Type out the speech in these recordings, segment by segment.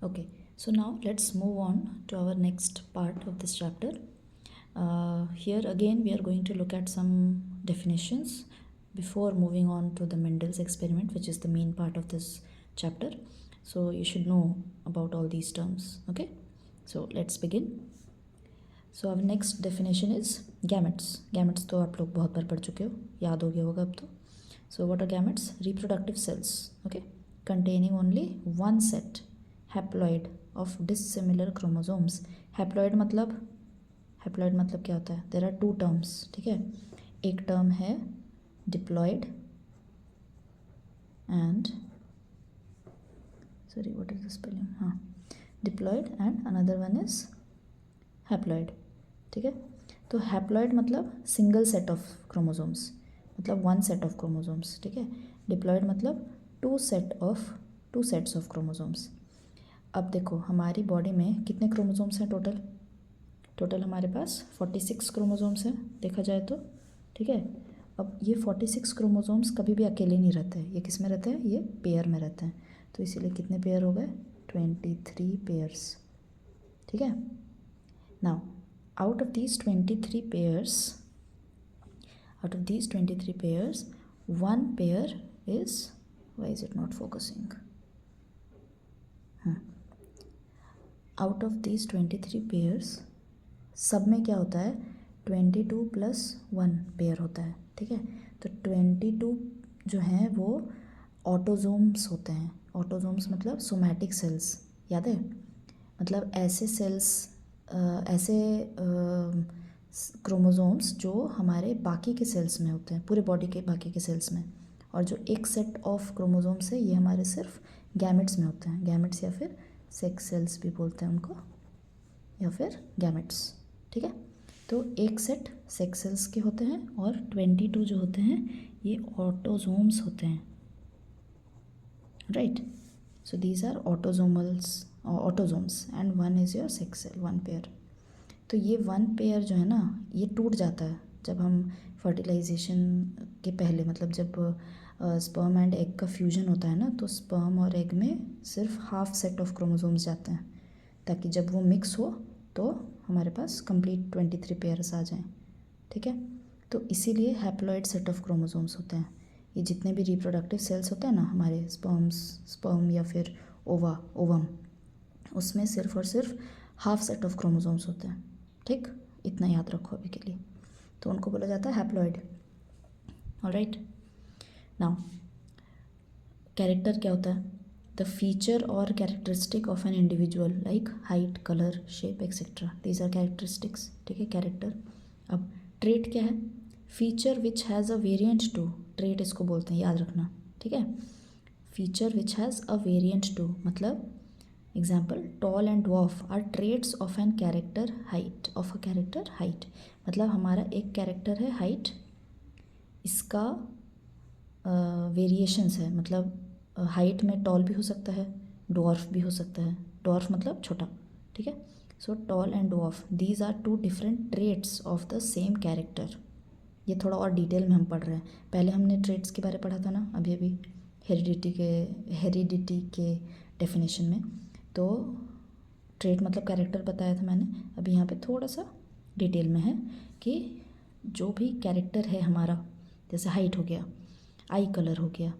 Okay, so now let's move on to our next part of this chapter. Here again we are going to look at some definitions before moving on to the Mendel's experiment, which is the main part of this chapter. So you should know about all these terms. Okay, so let's begin. So our next definition is gametes. Gametes तो आप लोग बहुत बार पढ़ चुके हो, याद हो गया होगा अब तो. So what are gametes? Reproductive cells, okay, containing only one set haploid of dissimilar chromosomes. Haploid मतलब क्या होता है? There are two terms, ठीक है. एक टर्म है diploid and sorry what is the spelling? हाँ, diploid and another one is haploid, ठीक है. तो हैप्लॉइड मतलब सिंगल सेट ऑफ क्रोमोसोम्स, मतलब वन सेट ऑफ क्रोमोसोम्स, ठीक है. डिप्लॉइड मतलब टू सेट्स ऑफ क्रोमोसोम्स. अब देखो हमारी बॉडी में कितने क्रोमोसोम्स हैं टोटल हमारे पास 46 क्रोमोसोम्स हैं देखा जाए तो, ठीक है. अब ये 46 क्रोमोसोम्स कभी भी अकेले नहीं रहते हैं, ये किस में रहते हैं? ये पेयर में रहते हैं. तो इसीलिए कितने पेयर हो गए? 23 पेयर्स, ठीक है. Now, out of these 23 pairs, one pair is, why is it not focusing? Out of these 23 pairs, सब में क्या होता है? 22 + 1 पेयर होता है, ठीक है. तो 22 जो हैं वो ऑटोजोम्स होते हैं. ऑटोजोम्स मतलब सोमैटिक सेल्स, याद है? मतलब ऐसे सेल्स, ऐसे क्रोमोसोम्स जो हमारे बाकी के सेल्स में होते हैं, पूरे बॉडी के बाकी के सेल्स में. और जो एक सेट ऑफ क्रोमोसोम्स है ये हमारे सिर्फ गैमेट्स में होते हैं. गैमेट्स या फिर सेक्स सेल्स भी बोलते हैं उनको, या फिर गैमेट्स, ठीक है. तो एक सेट सेक्स सेल्स के होते हैं और 22 जो होते हैं ये ऑटोजोम्स होते हैं, right. So these are autosomes and one is your sex cell, one pair. तो ये वन पेयर जो है ना ये टूट जाता है जब हम फर्टिलाइजेशन के पहले, मतलब जब स्पर्म एंड एग का फ्यूजन होता है ना, तो स्पर्म और एग में सिर्फ हाफ सेट ऑफ क्रोमोसोम्स जाते हैं ताकि जब वो मिक्स हो तो हमारे पास कंप्लीट 23 पेयर्स आ जाएं, ठीक है. तो इसीलिए हैप्लॉइड सेट ऑफ क्रोमोसोम्स होते हैं. ये जितने भी रिप्रोडक्टिव सेल्स होते हैं ना हमारे स्पर्म या फिर ओवम, उसमें सिर्फ और सिर्फ हाफ सेट ऑफ क्रोमोसोम्स होते हैं, ठीक. इतना याद रखो अभी के लिए. तो उनको बोला जाता है हैप्लॉइड. ऑलराइट. नाउ कैरेक्टर क्या होता है? द फीचर और characteristic of an individual like height, colour, shape etcetera, these are characteristics, ठीक है. कैरेक्टर. अब ट्रेट क्या है? Feature which has a variant two, trait इसको बोलते हैं, याद रखना, ठीक है. Feature which has a variant two मतलब example tall and dwarf are traits of an character height, of a character height. मतलब हमारा एक कैरेक्टर है हाइट, इसका वेरिएशंस है, मतलब हाइट में टॉल भी हो सकता है, ड्वार्फ भी हो सकता है. ड्वार्फ मतलब छोटा, ठीक है. So tall and dwarf, these are two different traits of the same character. ये थोड़ा और डिटेल में हम पढ़ रहे हैं. पहले हमने ट्रेट्स के बारे में पढ़ा था ना अभी हेरिडिटी के डेफिनेशन में. तो ट्रेट मतलब कैरेक्टर बताया था मैंने. अभी यहाँ पे थोड़ा सा डिटेल में है कि जो भी कैरेक्टर है हमारा, जैसे हाइट हो गया, आई कलर हो गया.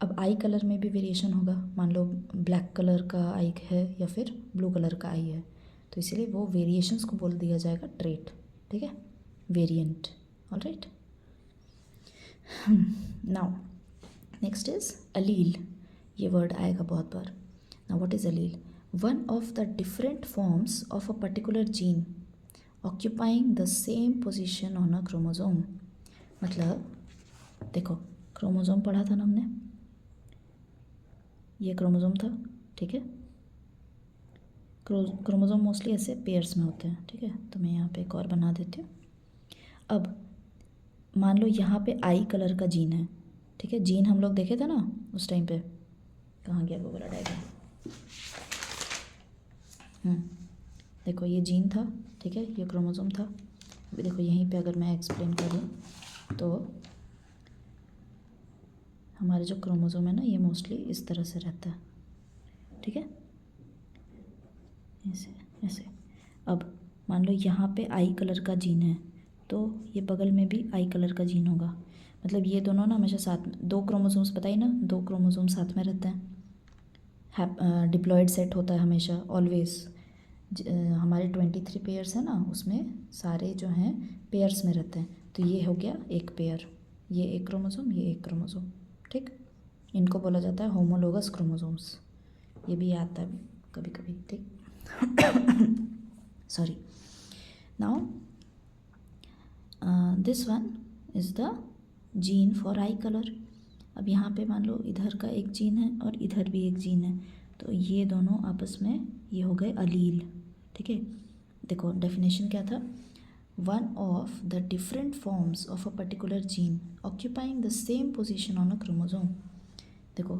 अब आई कलर में भी वेरिएशन होगा. मान लो ब्लैक कलर का आई है या फिर ब्लू कलर का आई है, तो इसीलिए वो वेरिएशंस को बोल दिया जाएगा ट्रेट, ठीक है, variant. Alright. Now next is allele. ये वर्ड आएगा बहुत बार. Now what is allele? One of the different forms of a particular gene occupying the same position on a chromosome. मतलब देखो क्रोमोसोम पढ़ा था ना हमने, ये क्रोमोसोम था, ठीक है. क्रोमोसोम मोस्टली ऐसे पेयर्स में होते हैं, ठीक है. तो मैं यहाँ पे एक और बना देती हूँ. अब मान लो यहाँ पे आई कलर का जीन है, ठीक है. जीन हम लोग देखे थे ना उस टाइम पे, कहाँ गया वो वाला डायग्राम? देखो ये जीन था, ठीक है, ये क्रोमोसोम था. अभी देखो यहीं पे अगर मैं एक्सप्लेन करूँ तो हमारे जो क्रोमोसोम है ना ये मोस्टली इस तरह से रहता है, ठीक है. मान लो यहाँ पे आई कलर का जीन है तो ये बगल में भी आई कलर का जीन होगा, मतलब ये दोनों ना हमेशा साथ में, दो क्रोमोसोम्स बताइए ना, दो क्रोमोसोम साथ में रहते हैं, डिप्लॉयड सेट होता है हमेशा ऑलवेज। हमारे 23 पेयर्स हैं ना, उसमें सारे जो हैं पेयर्स में रहते हैं, तो ये हो गया एक पेयर, ये एक क्रोमोसोम, ये एक क्रोमोसोम, ठीक। इनको बोला जाता है होमोलोगस क्रोमोसोम्स, ये भी आता है कभी कभी, ठीक। Sorry. Now this one is the gene for I colour. अब यहाँ पे मान लो इधर का एक जीन है और इधर भी एक जीन है, तो ये दोनों आपस में ये हो गए अलील, ठीक है। देखो डेफिनेशन क्या था, one of the different forms of a particular gene occupying the same position on a chromosome. देखो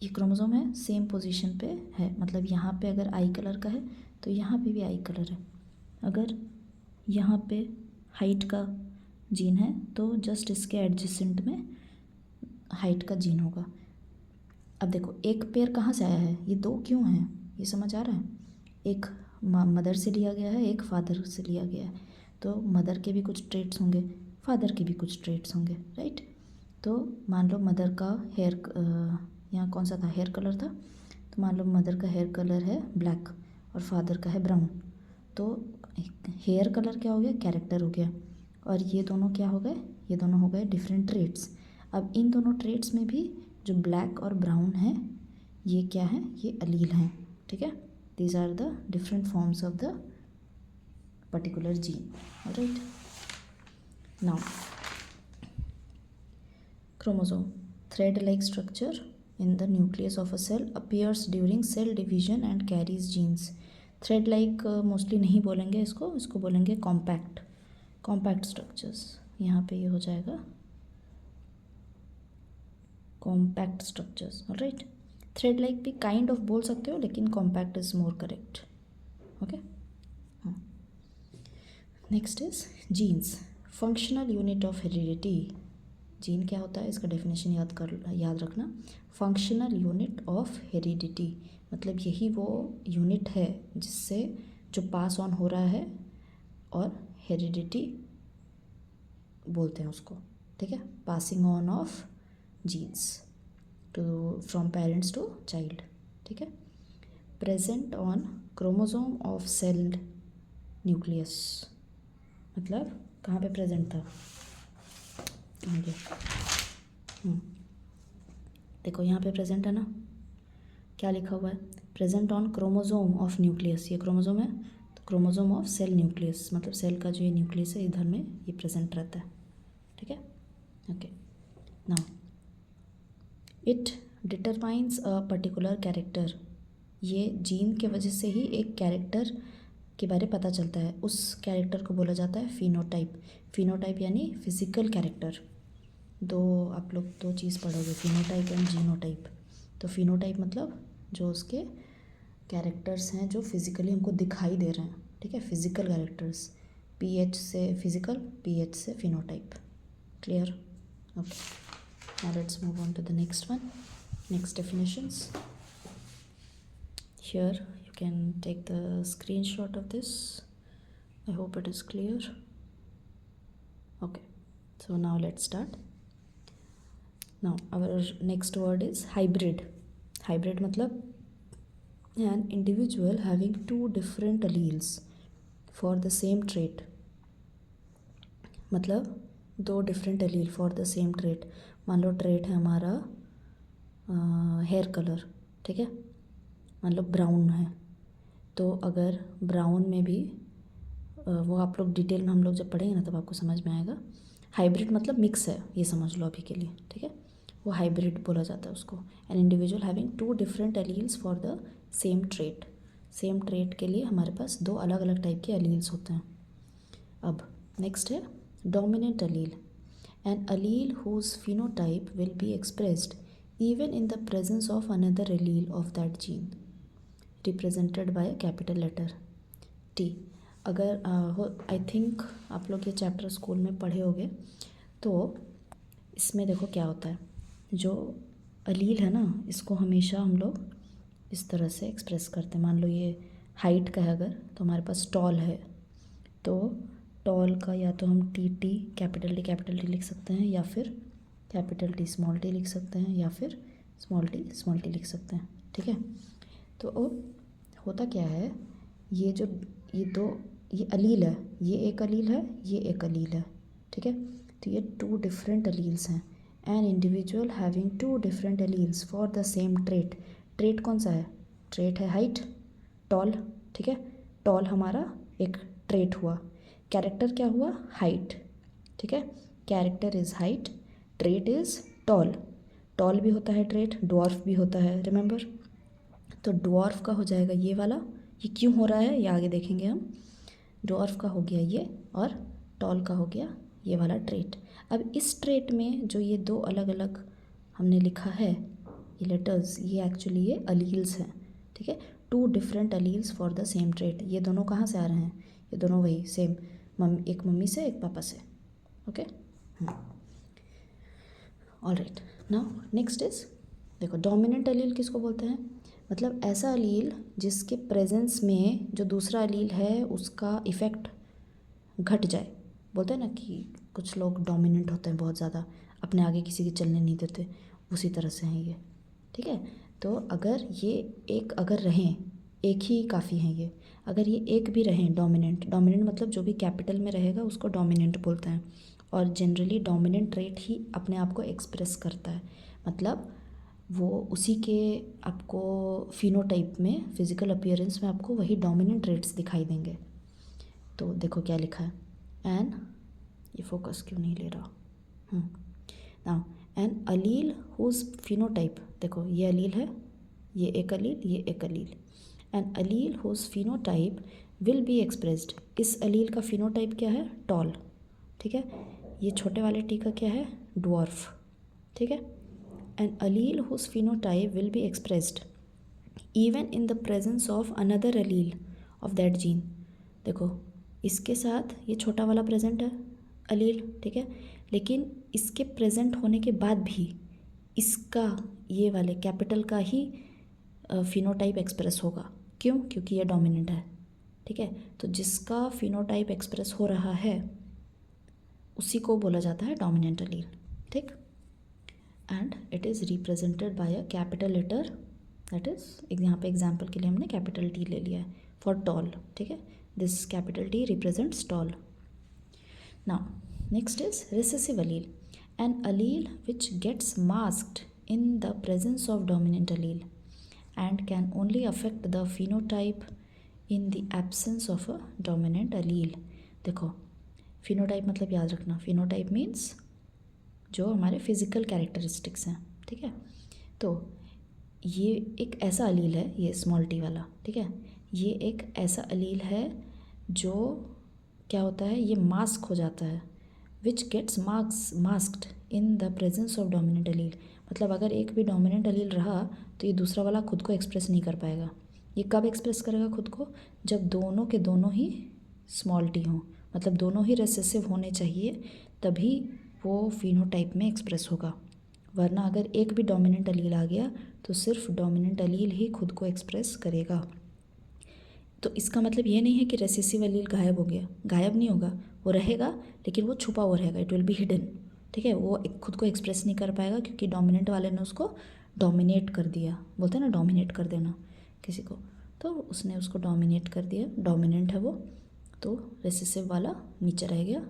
ये क्रोमोसोम है, सेम पोजीशन पे है, मतलब यहाँ पे अगर आई कलर का है तो यहाँ पे भी आई कलर है। अगर यहाँ पे हाइट का जीन है तो जस्ट इसके एडजेसेंट में हाइट का जीन होगा। अब देखो एक पेयर कहाँ से आया है, ये दो क्यों हैं, ये समझ आ रहा है। एक मदर से लिया गया है, एक फादर से लिया गया है, तो मदर के भी कुछ ट्रेट्स होंगे, फादर के भी कुछ ट्रेट्स होंगे, राइट। तो मान लो मदर का हेयर, यहाँ कौन सा था, हेयर कलर था, तो मान लो मदर का हेयर कलर है ब्लैक और फादर का है ब्राउन, तो हेयर कलर क्या हो गया, कैरेक्टर हो गया, और ये दोनों क्या हो गए, ये दोनों हो गए डिफरेंट ट्रेट्स। अब इन दोनों ट्रेट्स में भी जो ब्लैक और ब्राउन है ये क्या है, ये अलील हैं, ठीक है। These are the different forms of the particular gene, right. Now chromosome, thread like structure in the nucleus of a cell appears during cell division and carries genes। thread like mostly नहीं बोलेंगे इसको बोलेंगे compact structures. यहाँ पे ये हो जाएगा compact structures, alright. Thread like भी काइंड ऑफ बोल सकते हो, लेकिन compact is more correct, okay. Next is genes, functional unit of heredity. Gene क्या होता है, इसका डेफिनेशन याद रखना। फंक्शनल यूनिट ऑफ हेरिडिटी मतलब यही वो यूनिट है जिससे जो पास ऑन हो रहा है, और हेरिडिटी बोलते हैं उसको, ठीक है, passing on of genes to from parents to child, ठीक है। Present on chromosome of cell nucleus, मतलब कहाँ पे प्रेजेंट था, आगे देखो यहाँ पे प्रेजेंट है ना, क्या लिखा हुआ है, present on chromosome of nucleus, ये क्रोमोसोम है, तो क्रोमोसोम ऑफ सेल न्यूक्लियस मतलब सेल का जो ये न्यूक्लियस है इधर में ये प्रेजेंट रहता है, ठीक है, okay. Now it determines a particular character, ये जीन के वजह से ही एक कैरेक्टर के बारे पता चलता है, उस कैरेक्टर को बोला जाता है फिनोटाइप। फिनोटाइप यानी फिजिकल कैरेक्टर, आप लोग दो चीज़ पढ़ोगे, फिनोटाइप एंड जीनोटाइप। तो फिनोटाइप मतलब जो उसके कैरेक्टर्स हैं जो फिजिकली हमको दिखाई दे रहे हैं, ठीक है, फिजिकल कैरेक्टर्स, पीएच से फिजिकल, पीएच से phenotype, clear, okay. Now let's move on to the next one, next definitions. Here you can take the screenshot of this. I hope it is clear. Okay, so now let's start. Now our next word is hybrid. Hybrid मतलब an individual having two different alleles for the same trait, मतलब दो different allele for the same trait. मान लो trait है हमारा hair colour, ठीक है, मान लो brown है, तो अगर ब्राउन में भी वो आप लोग डिटेल में हम लोग जब पढ़ेंगे ना तब आपको समझ में आएगा। हाइब्रिड मतलब मिक्स है, ये समझ लो अभी के लिए, ठीक है, वो हाइब्रिड बोला जाता है उसको। An individual having two different alleles for the same trait, same trait के लिए हमारे पास दो अलग अलग टाइप के एलील्स होते हैं। अब नेक्स्ट है dominant allele, an allele whose phenotype will be expressed even in the presence of another allele of that gene, represented by a capital letter T। अगर आई थिंक आप लोग ये चैप्टर स्कूल में पढ़े होंगे, तो इसमें देखो क्या होता है, जो अलील है ना इसको हमेशा हम लोग इस तरह से एक्सप्रेस करते हैं। मान लो ये हाइट का है अगर, तो हमारे पास टॉल है, तो टॉल का या तो हम टी कैपिटल टी लिख सकते हैं, या फिर कैपिटल टी स्मॉल टी लिख सकते हैं, या फिर स्मॉल टी लिख सकते हैं। ठीक है, तो अब होता क्या है, ये जो ये दो ये अलील है, ये एक अलील है, ये एक अलील है। ठीक है, तो ये टू डिफरेंट अलील्स हैं। An individual having two different alleles for the same trait. Trait कौन सा है? ट्रेट है हाइट, टॉल। ठीक है, टॉल हमारा एक ट्रेट हुआ, कैरेक्टर क्या हुआ? हाइट। ठीक है, character is height, trait is tall. Tall भी होता है ट्रेट, ड्वार्फ भी होता है, रिमेंबर। तो ड्वार्फ का हो जाएगा ये वाला, ये क्यों हो रहा है ये आगे देखेंगे हम। ड्वार्फ का हो गया ये, और टॉल का हो गया ये वाला ट्रेट। अब इस ट्रेट में जो ये दो अलग अलग हमने लिखा है ये लेटर्स, ये एक्चुअली ये अलील्स हैं। ठीक है, two different alleles for the same trait. ये दोनों कहाँ से आ रहे हैं? ये दोनों वही सेम, एक मम्मी से एक पापा से। Okay, all right. Now next is, देखो डोमिनेंट अलील किसको बोलते हैं? मतलब ऐसा अलील जिसके प्रेजेंस में जो दूसरा अलील है उसका इफ़ेक्ट घट जाए। बोलते हैं ना कि कुछ लोग डोमिनेंट होते हैं बहुत ज़्यादा, अपने आगे किसी के चलने नहीं देते, उसी तरह से हैं ये। ठीक है, तो अगर ये एक अगर रहें, एक ही काफ़ी हैं ये, अगर ये एक भी रहें डोमिनेंट, डोमिनेंट मतलब जो भी कैपिटल में रहेगा उसको डोमिनेंट बोलते हैं। और जनरली डोमिनेंट ट्रेट ही अपने आप को एक्सप्रेस करता है, मतलब वो उसी के आपको फिनोटाइप में, फिज़िकल अपीयरेंस में आपको वही डोमिनेंट ट्रेट्स दिखाई देंगे। तो देखो क्या लिखा है, एन, ये फोकस क्यों नहीं ले रहा? Now an allele whose phenotype, देखो ये अलील है, ये एक अलील, ये एक allele. An allele whose phenotype will be expressed, इस अलील का फिनोटाइप क्या है? टॉल। ठीक है, ये छोटे वाले टी का क्या है? ड्वार्फ। ठीक है, an allele whose phenotype will be expressed even in the presence of another allele of that gene. देखो इसके साथ ये छोटा वाला प्रेजेंट है अलील, ठीक है, लेकिन इसके प्रेजेंट होने के बाद भी इसका, ये वाले कैपिटल का ही फिनोटाइप एक्सप्रेस होगा। क्यों? क्योंकि ये डोमिनेंट है। ठीक है, तो जिसका फिनोटाइप एक्सप्रेस हो रहा है उसी को बोला जाता है डोमिनेंट अलील। ठीक, and it is represented by a capital letter, that is यहाँ पे एग्जाम्पल के लिए हमने कैपिटल टी ले लिया है फॉर टॉल। ठीक है, this capital T represents tall. Now next is recessive allele, an allele which gets masked in the presence of dominant allele and can only affect the phenotype in the absence of a dominant allele। देखो phenotype मतलब याद रखना, phenotype means जो हमारे physical characteristics हैं। ठीक है, तो ये एक ऐसा अलील है, ये स्मॉल टी वाला। ठीक है, ये एक ऐसा अलील है जो क्या होता है, ये मास्क हो जाता है, which gets masked in the presence of dominant allele. मतलब अगर एक भी डोमिनेंट अलील रहा तो ये दूसरा वाला खुद को एक्सप्रेस नहीं कर पाएगा। ये कब एक्सप्रेस करेगा खुद को? जब दोनों के दोनों ही स्मॉल टी हों, मतलब दोनों ही रेसेसिव होने चाहिए, तभी वो फिनोटाइप में एक्सप्रेस होगा। वरना अगर एक भी डोमिनेंट अलील आ गया तो सिर्फ डोमिनेंट अलील ही खुद को एक्सप्रेस करेगा। तो इसका मतलब ये नहीं है कि रेसेसिव अलील गायब हो गया, गायब नहीं होगा, वो रहेगा लेकिन वो छुपा हुआ रहेगा, इट विल बी हिडन। ठीक है, वो खुद को एक्सप्रेस नहीं कर पाएगा क्योंकि डोमिनेंट वाले ने उसको डोमिनेट कर दिया। बोलते हैं ना डोमिनेट कर देना किसी को, तो उसने उसको डोमिनेट कर दिया, डोमिनेंट है वो, तो रेसेसिव वाला नीचे रह गया,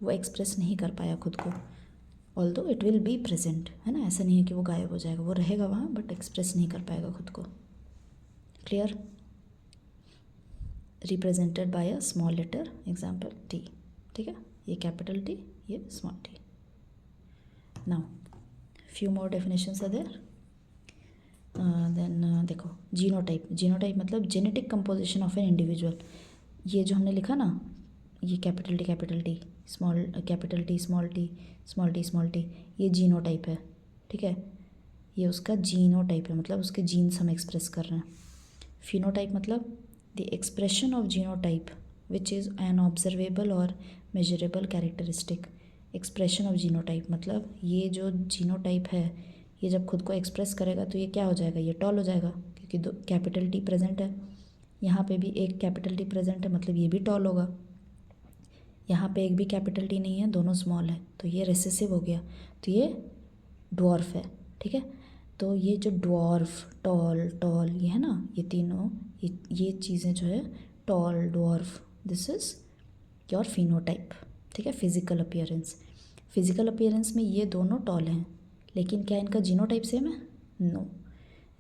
वो एक्सप्रेस नहीं कर पाया खुद को। Although it will be present, है ना, ऐसा नहीं है कि वो गायब हो जाएगा, वो रहेगा वहाँ बट एक्सप्रेस नहीं कर पाएगा खुद को। Clear? Represented by a small letter, example T. ठीक है, ये कैपिटल टी, ये small T. Now few more definitions are there. Then देखो जीनोटाइप, जीनोटाइप मतलब genetic composition of an individual. ये जो हमने लिखा ना, ये capital T small, capital T small T small T small T, ये जीनोटाइप है। ठीक है, ये उसका जीनोटाइप है, मतलब उसके जीन्स हम एक्सप्रेस कर रहे हैं। फिनोटाइप मतलब the expression of genotype which is an observable or measurable characteristic। expression of genotype मतलब ये जो जीनोटाइप है ये जब खुद को एक्सप्रेस करेगा तो ये क्या हो जाएगा, ये टॉल हो जाएगा, क्योंकि दो कैपिटल टी प्रेजेंट है, यहाँ पे भी एक कैपिटल टी प्रेजेंट है, मतलब ये भी टॉल होगा। यहाँ पे एक भी कैपिटल टी नहीं है, दोनों स्मॉल है, तो ये रिसेसिव हो गया, तो ये ड्वार्फ है, ठीक है। तो ये जो ड्वार्फ, टॉल, टॉल, ये है ना, ये तीनों ये चीज़ें जो है, tall, dwarf, this is your phenotype, ठीक है, फिजिकल अपीयरेंस। फिजिकल अपीयरेंस में ये दोनों टॉल हैं, लेकिन क्या इनका जीनोटाइप सेम है? नो।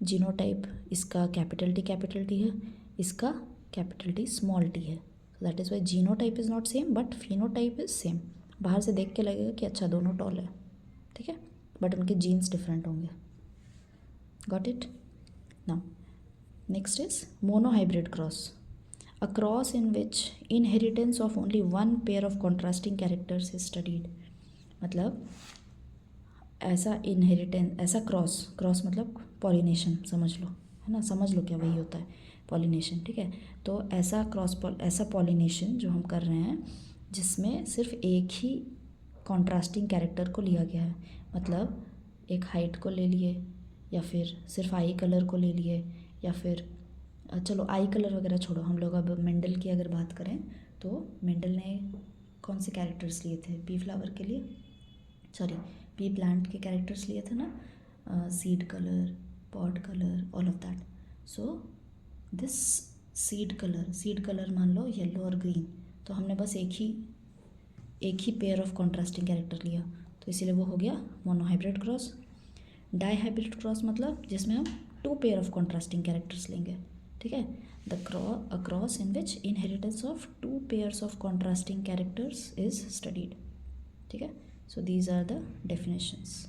जीनोटाइप इसका कैपिटल टी है, इसका कैपिटल टी स्मॉल टी है, that is why genotype is not same but phenotype is same. बाहर से देख के लगेगा कि अच्छा दोनों टॉल है, ठीक है, बट उनके जीन्स डिफरेंट होंगे। Got it? Now next is monohybrid cross, a cross in which inheritance of only one pair of contrasting characters is studied। मतलब ऐसा इनहेरिटेंस, ऐसा क्रॉस मतलब पॉलिनेशन, समझ लो, है ना, समझ लो क्या वही होता है पॉलिनेशन, ठीक है। तो ऐसा पॉलिनेशन जो हम कर रहे हैं जिसमें सिर्फ एक ही कॉन्ट्रास्टिंग कैरेक्टर को लिया गया है, मतलब एक हाइट को ले लिए, या फिर सिर्फ आई कलर को ले लिए, या फिर चलो आई कलर वगैरह छोड़ो, हम लोग अब मेंडल की अगर बात करें तो मेंडल ने कौन से कैरेक्टर्स लिए थे पी फ्लावर के लिए, सॉरी पी प्लांट के कैरेक्टर्स लिए थे ना, seed colour, pod colour, all of that. So this seed colour मान लो येलो और ग्रीन, तो हमने बस एक ही पेयर ऑफ कॉन्ट्रास्टिंग कैरेक्टर लिया, तो इसीलिए वो हो गया मोनोहाइब्रिड क्रॉस। डाईहाइब्रिड क्रॉस मतलब जिसमें हम 2 पेयर ऑफ कॉन्ट्रास्टिंग कैरेक्टर्स लेंगे, ठीक है। A cross in which inheritance of 2 pairs of contrasting characters is studied, ठीक है। So these are the definitions.